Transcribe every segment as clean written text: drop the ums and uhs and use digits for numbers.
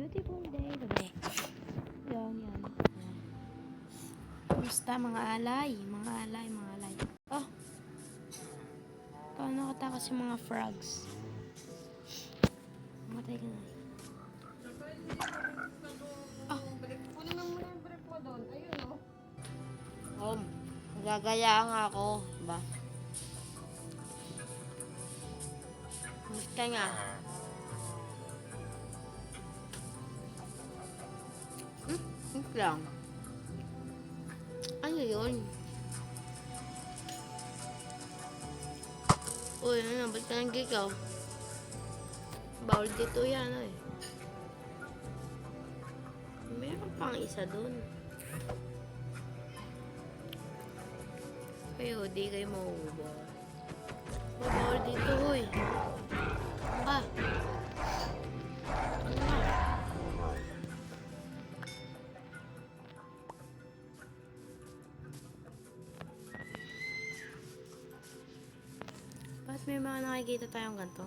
beautiful day today. Yan. Kumusta mga alay? Mga alay. Oh, paano katakas yung mga frogs? Matay ka na. Oh, Kunin mo muna yung brief mo doon. Ayun, oh. Gagaya nga ako. Ba? Gusto nga. Ito lang. Ano yun? Uy, ano? Ba't ka nag-ikaw? Bawal dito yan, eh. Meron pang isa dun. Kayo, di kayo mauubos. Bawal dito, uy. Ah. Ba't may mga nakikita tayong ganito?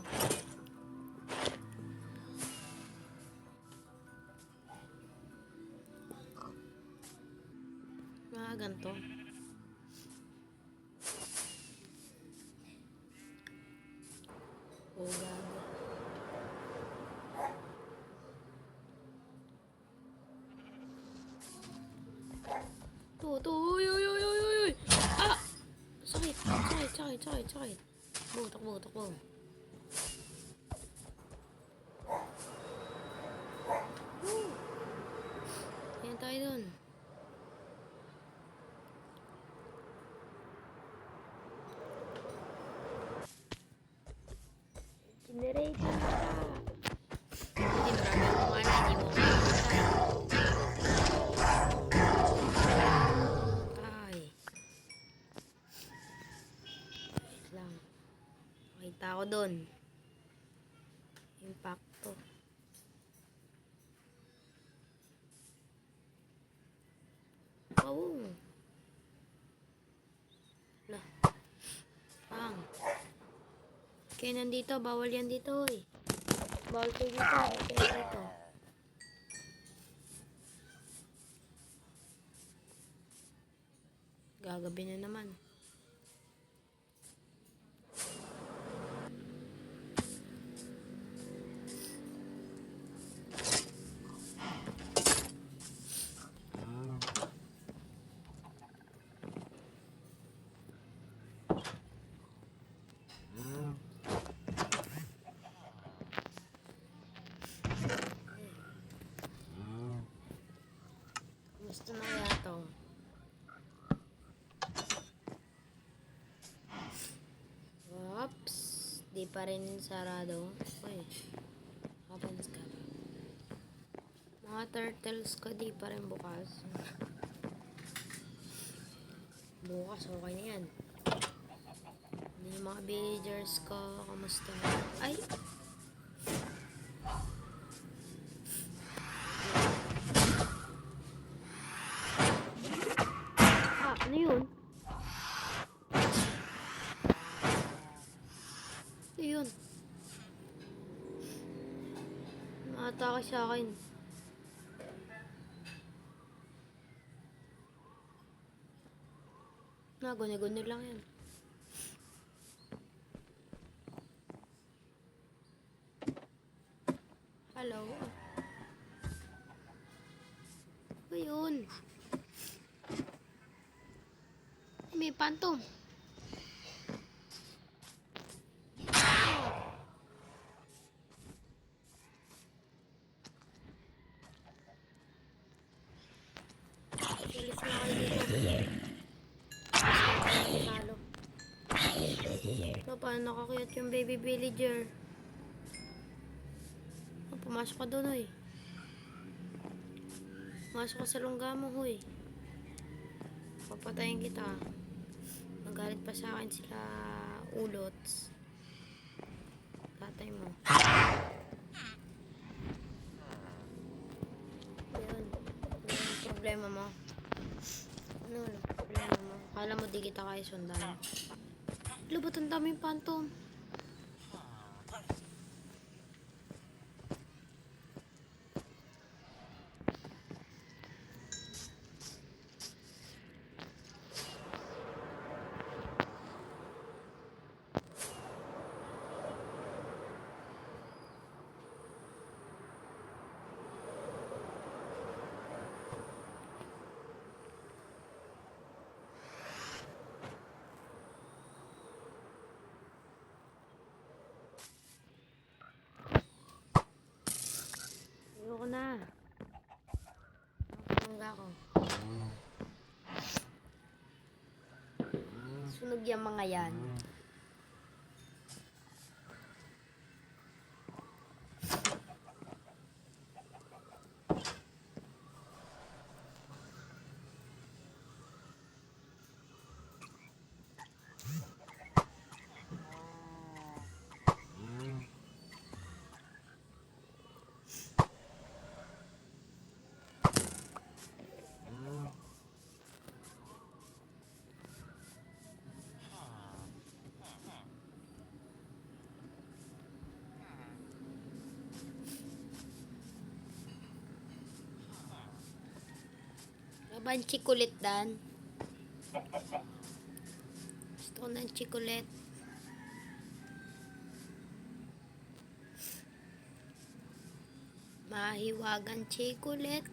Mga ganito. Oh, gago. Uy. Ah! Sakit. Takbo. Ayan tayo dun. Generate na siya. Hindi marami mo mana, hindi mo makakatay. Ay. Wait lang. Makita ko dun. Impacto. Wow. Lah. Pang. Kaya nandito, bawal yan dito, eh. Bawal kayo dito, kaya dito. Gagabi na naman. Gusto na kaya to. Oops. Di pa rin sarado. Uy. Opens ka. Mga turtles ko di pa rin bukas. Bukas okay na yan. Hindi yung mga villagers ko. Kamusta na? Ay! Ano yun? Ano yun? Nakatake sa akin. Guni-guni lang yan. Hello? Ano yun? May phantom. Alis na kayo dito. Paano nakakuyat yung baby villager? Oh, pumasok ka doon, hoy. Pumasok ka sa lungga mo, hoy. Papatayin kita. Magalit pa sa akin sila ulots. Tatay mo. Yan. Ano yung problema mo? Ano problema mo? Akala mo di kita kayo sundan. Lubot ang daming phantom. Sunog yung mga yan. Laban chikulit dan. Gusto ko ng chikulit. Mahiwagan chikulit.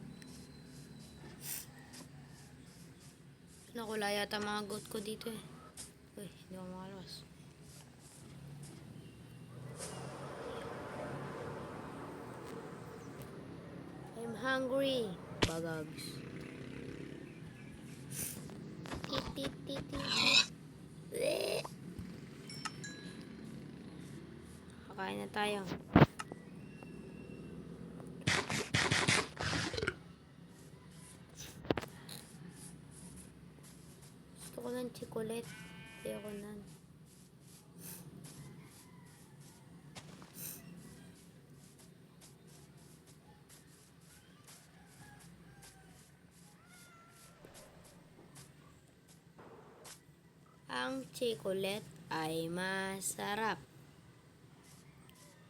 Nakula yata mga goat ko dito eh. Uy, hindi ako makalabas. I'm hungry. Bagags. Kakain na tayo. Gusto ko ng chocolate. Ayoko nan. Ang chocolate ay masarap.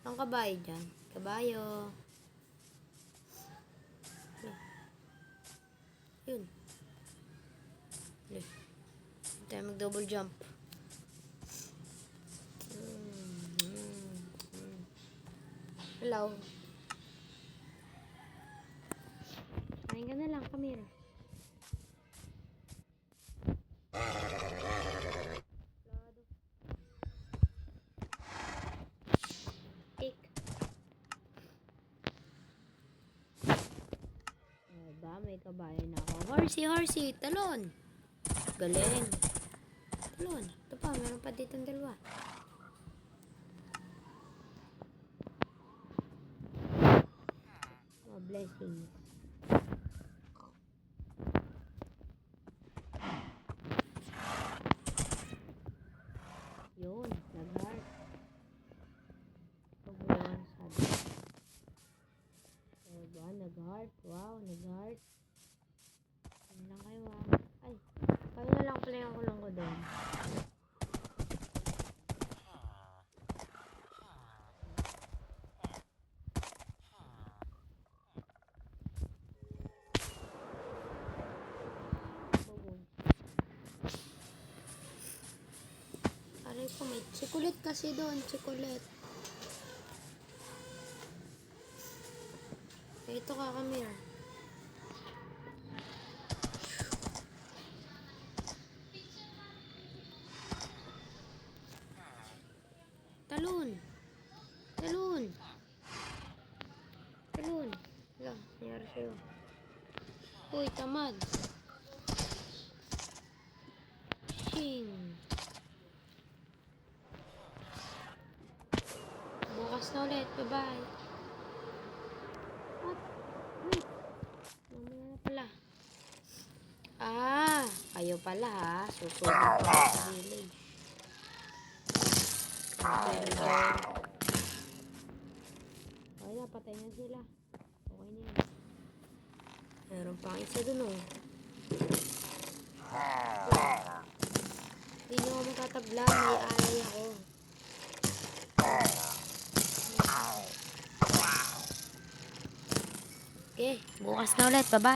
Ang kabayo dyan. Kabayo. Yun. Tayo mag-double jump. Hello. Kain ka na lang, Camille. May kabayo na ako. Horsey, talon. Galing. Talon. Ito pa, meron pa dito ng dalawa. Oh, blessings. Yun, nag-heart. Pag-buwan, sabi. Diba, nag-heart. Wow, nag-heart. Ano lang kayo Ay, kayo na lang pala yung kulong ko doon. Aray ko, may chocolate kasi doon, chocolate. Ito ka, Camille. Talon. Wala, nangyari sa'yo. Uy, tamad. Shing. Bukas na ulit. Bye-bye. What? Wait. Mamaya na pala. Kayo pala ha. Susunod ko sa village. Okay na, patay na sila. Okay na yan. Meron pang isa dun oh. Hindi nyo ako matatabla. May alay ako. Okay, bukas na ulit. Bye-bye.